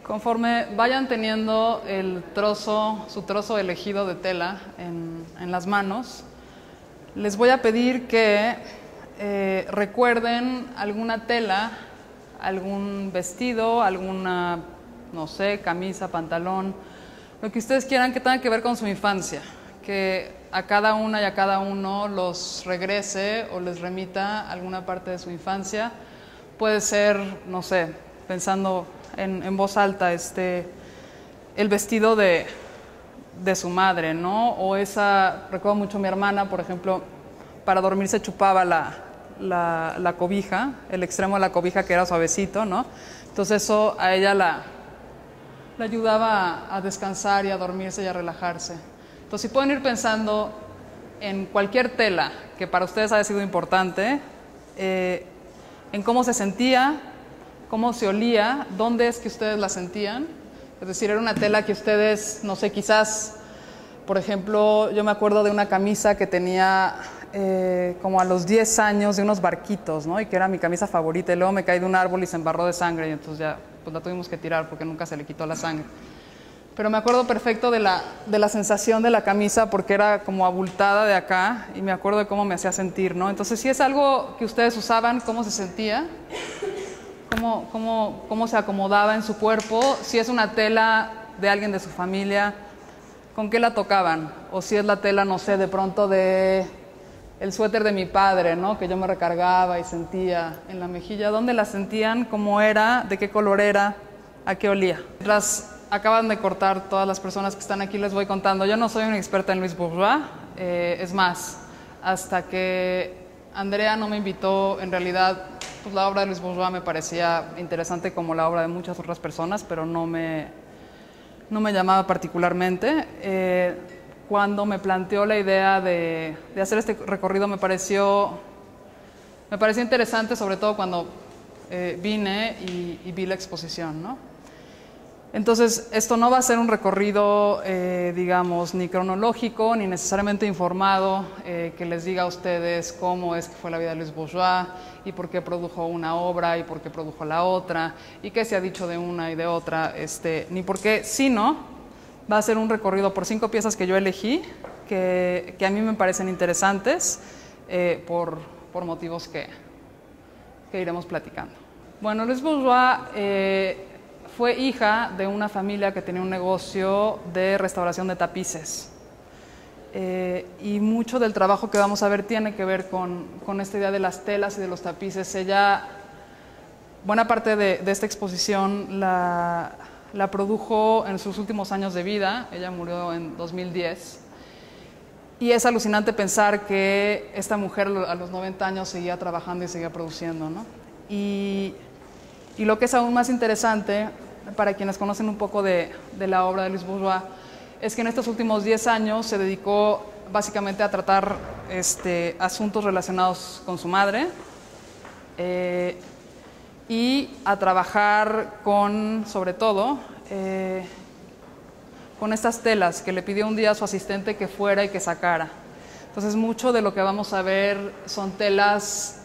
Conforme vayan teniendo su trozo elegido de tela en las manos, les voy a pedir que recuerden alguna tela, algún vestido, alguna, no sé, camisa, pantalón, lo que ustedes quieran que tenga que ver con su infancia, que a cada una y a cada uno los regrese o les remita a alguna parte de su infancia. Puede ser, no sé, pensando en voz alta, el vestido de su madre, ¿no? O recuerdo mucho a mi hermana, por ejemplo, para dormir se chupaba la cobija, el extremo de la cobija que era suavecito, ¿no? Entonces eso a ella la ayudaba a descansar y a dormirse y a relajarse. Entonces, si pueden ir pensando en cualquier tela que para ustedes haya sido importante, en cómo se sentía, cómo se olía, dónde es que ustedes la sentían. Es decir, era una tela que ustedes, no sé, quizás, por ejemplo, yo me acuerdo de una camisa que tenía como a los 10 años de unos barquitos, ¿no? Y que era mi camisa favorita, y luego me caí de un árbol y se embarró de sangre, y entonces ya pues la tuvimos que tirar porque nunca se le quitó la sangre. Pero me acuerdo perfecto de la sensación de la camisa porque era como abultada de acá, y me acuerdo de cómo me hacía sentir, ¿no? Entonces, si es algo que ustedes usaban, ¿cómo se sentía? ¿Cómo se acomodaba en su cuerpo? Si es una tela de alguien de su familia, ¿con qué la tocaban? O si es la tela, no sé, de pronto de el suéter de mi padre, ¿no? Que yo me recargaba y sentía en la mejilla. ¿Dónde la sentían? ¿Cómo era? ¿De qué color era? ¿A qué olía? Mientras acaban de cortar todas las personas que están aquí, les voy contando. Yo no soy una experta en Louis Bourgeois. Es más, hasta que Andrea no me invitó, en realidad, pues la obra de Louis Bourgeois me parecía interesante como la obra de muchas otras personas, pero no me llamaba particularmente. Cuando me planteó la idea de hacer este recorrido me pareció interesante, sobre todo cuando vine y vi la exposición, ¿no? Entonces, esto no va a ser un recorrido, digamos, ni cronológico, ni necesariamente informado, que les diga a ustedes cómo es que fue la vida de Louis Bourgeois, y por qué produjo una obra, y por qué produjo la otra, y qué se ha dicho de una y de otra, ni por qué, sino va a ser un recorrido por 5 piezas que yo elegí, que a mí me parecen interesantes, por motivos que iremos platicando. Bueno, Louis Bourgeois fue hija de una familia que tenía un negocio de restauración de tapices. Y mucho del trabajo que vamos a ver tiene que ver con esta idea de las telas y de los tapices. Buena parte de esta exposición la produjo en sus últimos años de vida. Ella murió en 2010. Y es alucinante pensar que esta mujer a los 90 años seguía trabajando y seguía produciendo, ¿no? Y lo que es aún más interesante, para quienes conocen un poco de la obra de Louis Bourgeois, es que en estos últimos 10 años se dedicó básicamente a tratar asuntos relacionados con su madre, y a trabajar sobre todo, con estas telas que le pidió un día a su asistente que fuera y que sacara. Entonces, mucho de lo que vamos a ver son telas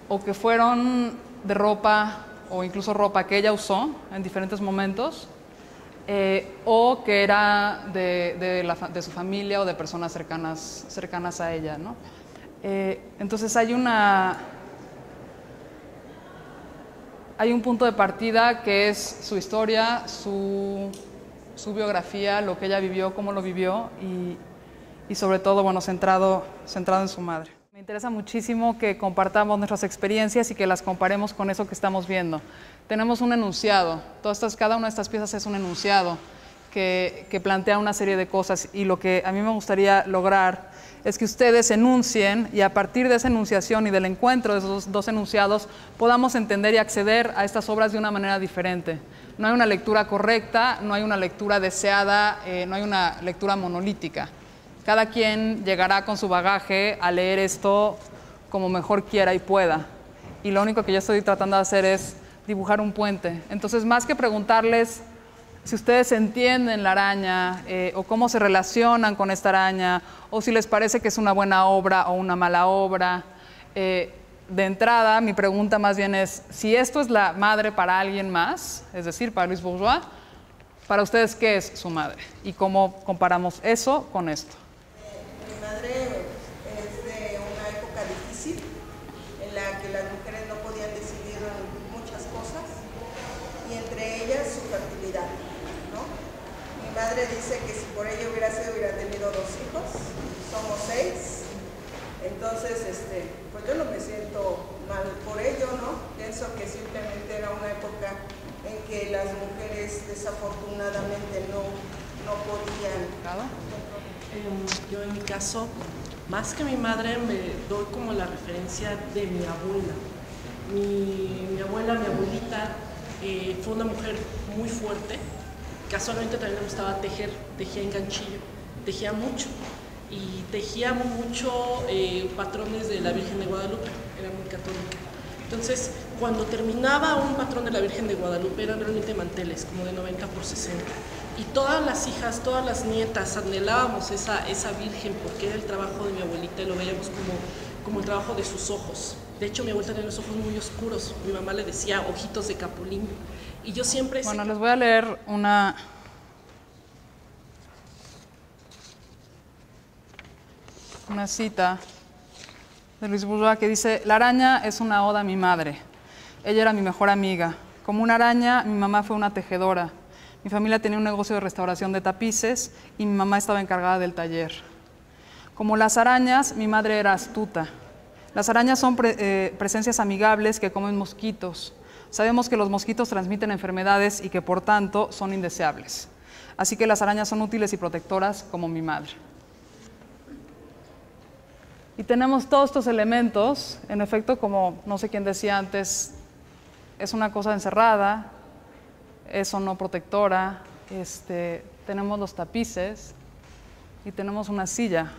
o que fueron de ropa, o incluso ropa que ella usó en diferentes momentos, o que era de su familia o de personas cercanas a ella, ¿no? Entonces hay un punto de partida que es su historia, su biografía, lo que ella vivió, cómo lo vivió, y sobre todo, bueno, centrado en su madre. Me interesa muchísimo que compartamos nuestras experiencias y que las comparemos con eso que estamos viendo. Tenemos un enunciado, cada una de estas piezas es un enunciado que plantea una serie de cosas, y lo que a mí me gustaría lograr es que ustedes enuncien, y a partir de esa enunciación y del encuentro de esos dos enunciados podamos entender y acceder a estas obras de una manera diferente. No hay una lectura correcta, no hay una lectura deseada, no hay una lectura monolítica. Cada quien llegará con su bagaje a leer esto como mejor quiera y pueda. Y lo único que yo estoy tratando de hacer es dibujar un puente. Entonces, más que preguntarles si ustedes entienden la araña, o cómo se relacionan con esta araña, o si les parece que es una buena obra o una mala obra, de entrada, mi pregunta más bien es, si esto es la madre para alguien más, es decir, para Louise Bourgeois, para ustedes, ¿qué es su madre? ¿Y cómo comparamos eso con esto? Mi madre es de una época difícil en la que las mujeres no podían decidir muchas cosas y entre ellas su fertilidad, ¿no? Mi madre dice que si por ello hubiera tenido 2 hijos, somos 6. Entonces, pues yo no me siento mal por ello, ¿no? Pienso que simplemente era una época en que las mujeres desafortunadamente no podían. Yo en mi caso, más que mi madre, me doy como la referencia de mi abuela. Mi abuelita, fue una mujer muy fuerte. Casualmente también me gustaba tejer, tejía en ganchillo, tejía mucho. Y tejía mucho patrones de la Virgen de Guadalupe, era muy católica. Entonces, cuando terminaba un patrón de la Virgen de Guadalupe, eran realmente manteles, como de 90 por 60. Y todas las hijas, todas las nietas, anhelábamos esa Virgen, porque era el trabajo de mi abuelita y lo veíamos como el trabajo de sus ojos. De hecho, mi abuelita tenía los ojos muy oscuros, mi mamá le decía ojitos de capulín. Y yo siempre... Bueno, les voy a leer una cita de Louise Bourgeois que dice: la araña es una oda a mi madre. Ella era mi mejor amiga. Como una araña, mi mamá fue una tejedora. Mi familia tenía un negocio de restauración de tapices y mi mamá estaba encargada del taller. Como las arañas, mi madre era astuta. Las arañas son presencias amigables que comen mosquitos. Sabemos que los mosquitos transmiten enfermedades y que por tanto son indeseables. Así que las arañas son útiles y protectoras como mi madre. Y tenemos todos estos elementos, en efecto, como no sé quién decía antes, es una cosa encerrada, es o no protectora, tenemos los tapices y tenemos una silla.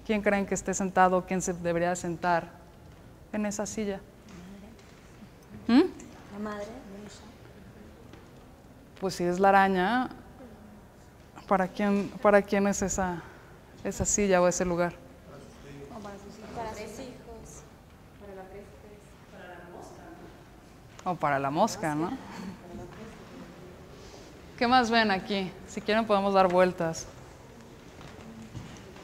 ¿Quién creen que esté sentado? ¿Quién se debería sentar en esa silla? La madre. Pues si es la araña, ¿para quién es esa silla o ese lugar? Para sus hijos. Para la presa. Para la mosca. O para la mosca, ¿no? ¿Qué más ven aquí? Si quieren podemos dar vueltas.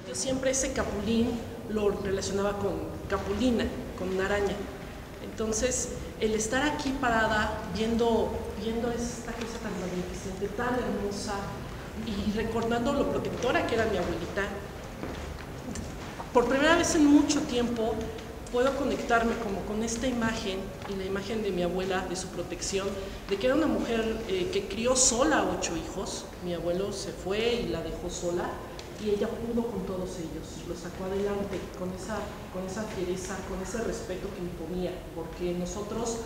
Yo siempre ese capulín lo relacionaba con capulina, con una araña. Entonces, el estar aquí parada, viendo esta cosa tan magnificente, tan hermosa, y recordando lo protectora que era mi abuelita, por primera vez en mucho tiempo puedo conectarme como con esta imagen y la imagen de mi abuela, de su protección, de que era una mujer que crió sola 8 hijos. Mi abuelo se fue y la dejó sola y ella pudo con todos ellos, los sacó adelante con esa fiereza, con ese respeto que imponía, porque nosotros...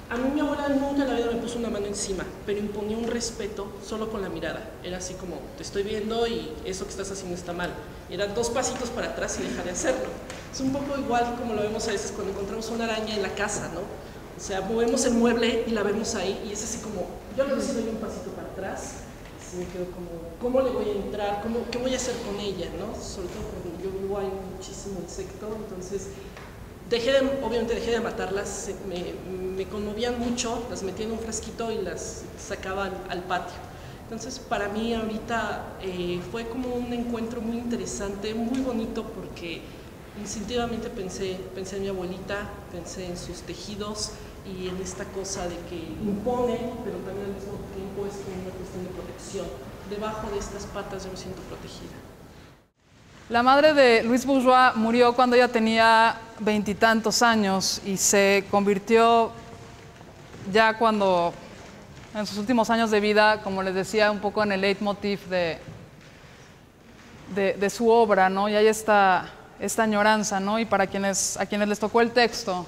A mí mi abuela nunca en la vida me puso una mano encima, pero imponía un respeto solo con la mirada. Era así como, te estoy viendo y eso que estás haciendo está mal. Eran 2 pasitos para atrás y deja de hacerlo. Es un poco igual como lo vemos a veces cuando encontramos una araña en la casa, ¿no? O sea, movemos el mueble y la vemos ahí y es así como, yo le doy un pasito para atrás, así me quedo como, ¿cómo le voy a entrar? ¿Qué voy a hacer con ella? ¿No? Sobre todo cuando yo vivo hay muchísimo insecto, entonces... obviamente dejé de matarlas, me conmovían mucho, las metía en un frasquito y las sacaba al patio. Entonces para mí ahorita fue como un encuentro muy interesante, muy bonito, porque instintivamente pensé en mi abuelita, pensé en sus tejidos y en esta cosa de que impone, pero también al mismo tiempo es como una cuestión de protección. Debajo de estas patas yo me siento protegida. La madre de Louise Bourgeois murió cuando ella tenía 20 y tantos años y se convirtió ya cuando, en sus últimos años de vida, como les decía, un poco en el leitmotiv de su obra, ¿no? Y hay esta añoranza, ¿no? Y a quienes les tocó el texto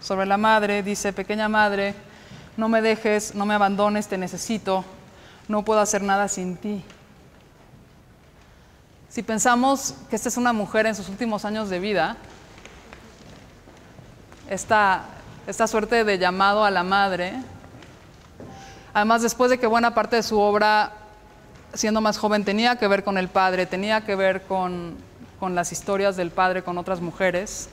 sobre la madre, dice: pequeña madre, no me dejes, no me abandones, te necesito, no puedo hacer nada sin ti. Si pensamos que esta es una mujer en sus últimos años de vida, esta suerte de llamado a la madre, además después de que buena parte de su obra, siendo más joven, tenía que ver con el padre, tenía que ver con las historias del padre con otras mujeres,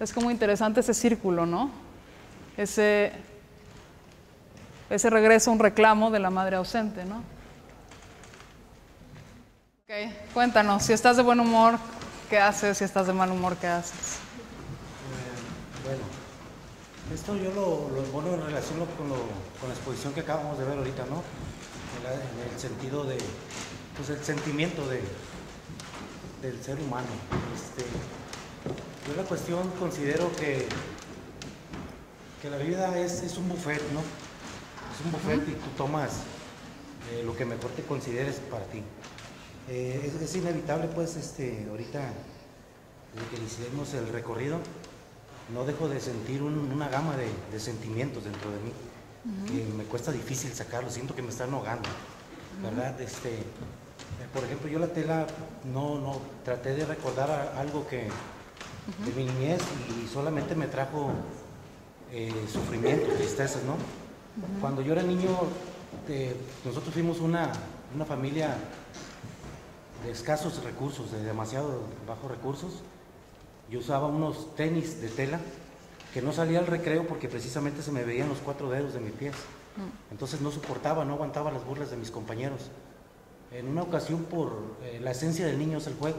Es como interesante ese círculo, ¿no? Ese regreso, un reclamo de la madre ausente, ¿no? Ok, cuéntanos, si estás de buen humor, ¿qué haces? Si estás de mal humor, ¿qué haces? Bueno, esto yo lo pongo en relación con la exposición que acabamos de ver ahorita, ¿no? En el sentido de, pues el sentimiento del ser humano. Yo la cuestión considero que la vida es un buffet, ¿no? Es un buffet y tú tomas lo que mejor te consideres para ti. Es inevitable, pues, ahorita, desde que iniciemos el recorrido, no dejo de sentir una gama de sentimientos dentro de mí, que me cuesta difícil sacarlo, siento que me están ahogando, ¿verdad? Por ejemplo, yo la tela no traté de recordar algo que de mi niñez y solamente me trajo sufrimiento, tristezas, ¿no? Cuando yo era niño, nosotros fuimos una familia de escasos recursos, de demasiado bajos recursos. Yo usaba unos tenis de tela que no salía al recreo porque precisamente se me veían los 4 dedos de mis pies. Entonces no soportaba, no aguantaba las burlas de mis compañeros. En una ocasión, por la esencia del niño es el juego,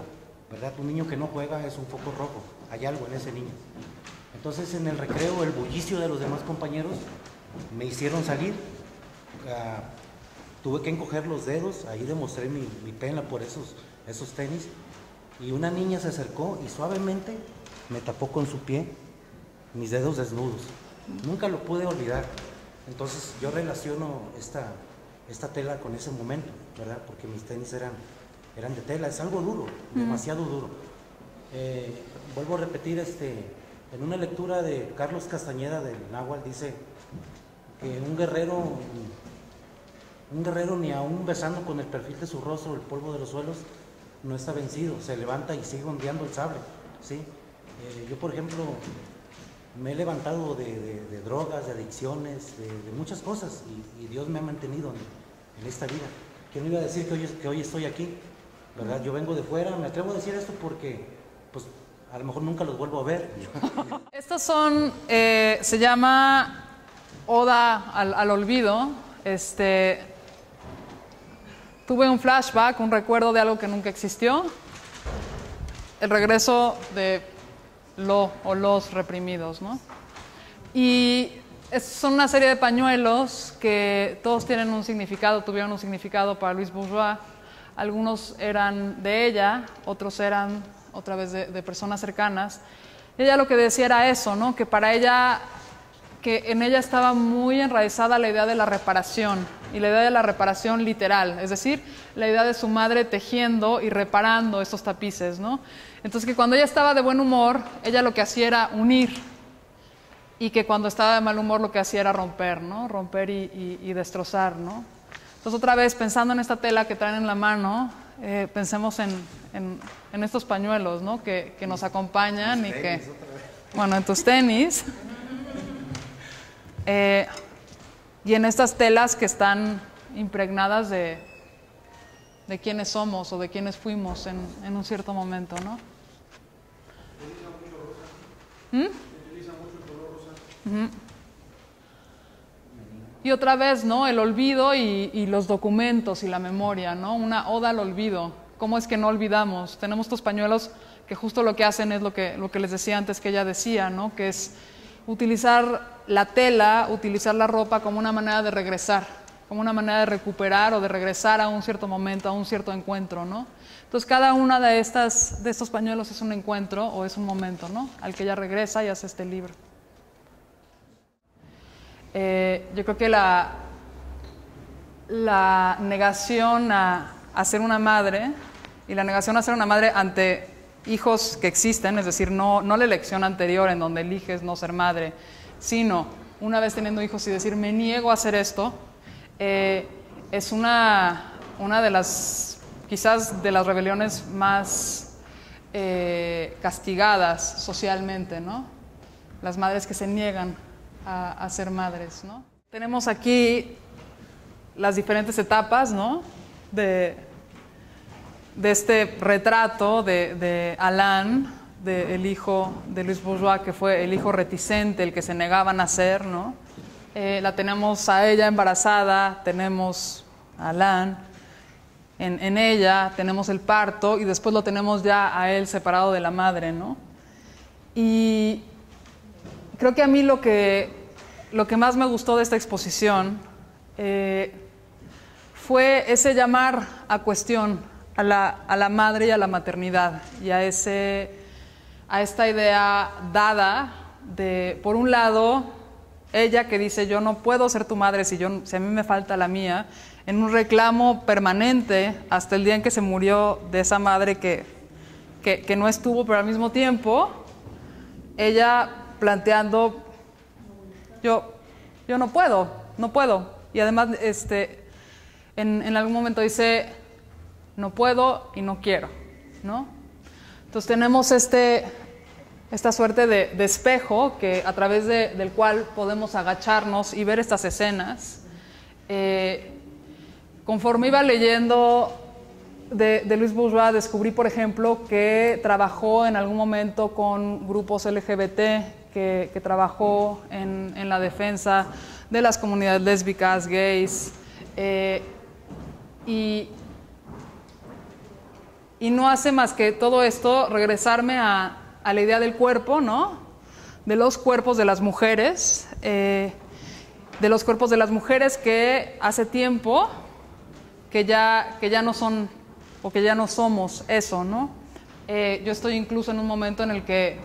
¿verdad? Un niño que no juega es un foco rojo, hay algo en ese niño. Entonces en el recreo, el bullicio de los demás compañeros me hicieron salir. Tuve que encoger los dedos, ahí demostré mi pena por esos tenis. Y una niña se acercó y suavemente me tapó con su pie mis dedos desnudos. Nunca lo pude olvidar. Entonces yo relaciono esta tela con ese momento, ¿verdad? Porque mis tenis eran de tela. Es algo duro, demasiado duro. Vuelvo a repetir, en una lectura de Carlos Castañeda del Náhuatl dice que un guerrero ni aún besando con el perfil de su rostro el polvo de los suelos no está vencido, se levanta y sigue ondeando el sable, ¿sí? Yo, por ejemplo, me he levantado de drogas, de adicciones, de muchas cosas y Dios me ha mantenido en esta vida. ¿Quién me iba a decir que hoy estoy aquí? ¿Verdad? Yo vengo de fuera, me atrevo a decir esto porque pues a lo mejor nunca los vuelvo a ver. Estas son, se llama Oda al Olvido. Tuve un flashback, un recuerdo de algo que nunca existió. El regreso de los reprimidos, ¿no? Y son una serie de pañuelos que todos tienen un significado, tuvieron un significado para Louise Bourgeois. Algunos eran de ella, otros eran otra vez de personas cercanas. Ella lo que decía era eso, ¿no? Que para ella, que en ella estaba muy enraizada la idea de la reparación, y la idea de la reparación literal, es decir, la idea de su madre tejiendo y reparando estos tapices, ¿no? Entonces, que cuando ella estaba de buen humor, ella lo que hacía era unir, y que cuando estaba de mal humor lo que hacía era romper, ¿no? Romper y destrozar, ¿no? Entonces, otra vez, pensando en esta tela que traen en la mano, pensemos en estos pañuelos, ¿no? Que nos acompañan y que... Bueno, en tus tenis. Y en estas telas que están impregnadas de quiénes somos o de quiénes fuimos en un cierto momento, ¿no? Y otra vez, ¿no? El olvido y los documentos y la memoria, ¿no? Una oda al olvido. ¿Cómo es que no olvidamos? Tenemos estos pañuelos que justo lo que hacen es lo que les decía antes que ella decía, ¿no? Que es utilizar la tela, utilizar la ropa como una manera de regresar, como una manera de recuperar o de regresar a un cierto momento, a un cierto encuentro, ¿no? Entonces, cada una de estos pañuelos es un encuentro o es un momento, ¿no? Al que ella regresa y hace este libro. Yo creo que la negación a ser una madre y la negación a ser una madre ante hijos que existen, es decir, no la elección anterior en donde eliges no ser madre, sino una vez teniendo hijos y decir, me niego a hacer esto, es una de las, quizás de las rebeliones más castigadas socialmente, ¿no? Las madres que se niegan a ser madres, ¿no? Tenemos aquí las diferentes etapas, ¿no? de este retrato de Alain, del hijo de Louis Bourgeois, que fue el hijo reticente, el que se negaba a nacer, ¿no? La tenemos a ella embarazada, tenemos a Alain en ella, tenemos el parto y después lo tenemos ya a él separado de la madre, ¿no? Y creo que a mí lo que más me gustó de esta exposición fue ese llamar a cuestión a la madre y a la maternidad y a esta idea dada de, por un lado, ella que dice yo no puedo ser tu madre si a mí me falta la mía, en un reclamo permanente hasta el día en que se murió de esa madre que no estuvo, pero al mismo tiempo ella planteando yo no puedo. Y además en algún momento dice no puedo y no quiero, ¿no? Entonces tenemos esta suerte de espejo a través del cual podemos agacharnos y ver estas escenas. Conforme iba leyendo de Louis Bourgeois, descubrí, por ejemplo, que trabajó en algún momento con grupos LGBT, que trabajó en la defensa de las comunidades lésbicas, gays, y no hace más que todo esto regresarme a la idea del cuerpo, ¿no? De los cuerpos de las mujeres, que hace tiempo que ya no son o que ya no somos eso, ¿no? Yo estoy incluso en un momento en el que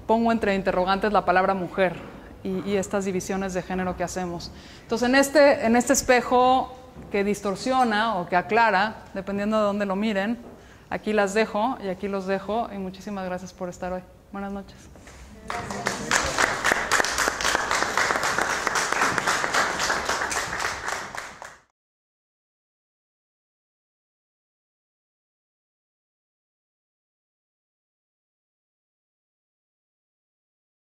pongo entre interrogantes la palabra mujer y estas divisiones de género que hacemos. Entonces, en este espejo que distorsiona o que aclara, dependiendo de dónde lo miren, aquí las dejo y aquí los dejo, y muchísimas gracias por estar hoy. Buenas noches. Gracias.